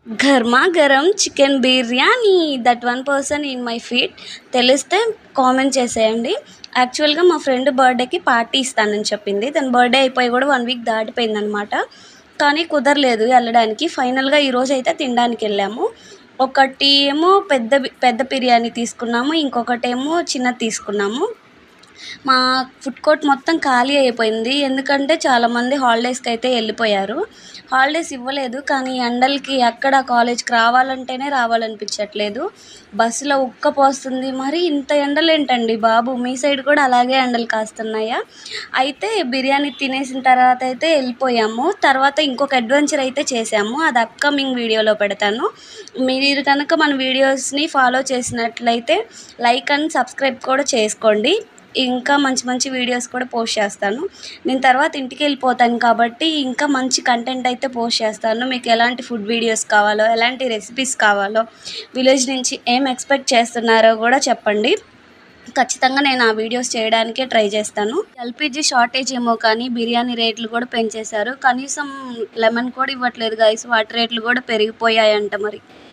గర్మా గరం chicken biryani that one person in my feed తెలిస్తే comment చేసేయండి. యాక్చువల్గా మా ఫ్రెండ్ బర్త్డేకి పార్టీ ఇస్తానని చెప్పింది. తన బర్త్డే అయిపోయి కూడా 1 వీక్ దాటిపోయిందనమాట. కానీ కుదరలేదు వెళ్ళడానికి. ఫైనల్గా ఈరోజు అయితే తినడానికి వెళ్ళాము. ఒకటి ఏమో పెద్ద బిర్యానీ తీసుకున్నాము, ఇంకొకటేమో చిన్నది తీసుకున్నాము. మా ఫుడ్ కోర్ట్ మొత్తం ఖాళీ అయిపోయింది. ఎందుకంటే చాలామంది హాలిడేస్కి అయితే వెళ్ళిపోయారు. హాలిడేస్ ఇవ్వలేదు, కానీ ఎండలకి ఎక్కడ కాలేజ్కి రావాలంటేనే రావాలనిపించట్లేదు. బస్సులో ఉక్కపోస్తుంది. మరి ఇంత ఎండలేంటండి బాబు, మీ సైడ్ కూడా అలాగే ఎండలు కాస్తున్నాయా? అయితే బిర్యానీ తినేసిన తర్వాత అయితే వెళ్ళిపోయాము. తర్వాత ఇంకొక అడ్వెంచర్ అయితే చేసాము, అది అప్కమింగ్ వీడియోలో పెడతాను. మీరు కనుక మన వీడియోస్ని ఫాలో చేసినట్లయితే లైక్ అండ్ సబ్స్క్రైబ్ కూడా చేసుకోండి. ఇంకా మంచి మంచి వీడియోస్ కూడా పోస్ట్ చేస్తాను. నేను తర్వాత ఇంటికి వెళ్ళిపోతాను కాబట్టి ఇంకా మంచి కంటెంట్ అయితే పోస్ట్ చేస్తాను. మీకు ఎలాంటి ఫుడ్ వీడియోస్ కావాలో, ఎలాంటి రెసిపీస్ కావాలో, విలేజ్ నుంచి ఏం ఎక్స్పెక్ట్ చేస్తున్నారో కూడా చెప్పండి. ఖచ్చితంగా నేను ఆ వీడియోస్ చేయడానికే ట్రై చేస్తాను. ఎల్పిజి షార్టేజ్ ఏమో కానీ బిర్యానీ రేట్లు కూడా పెంచేశారు. కనీసం లెమన్ కూడా ఇవ్వట్లేదు గైస్. వాటి రేట్లు కూడా పెరిగిపోయాయంట మరి.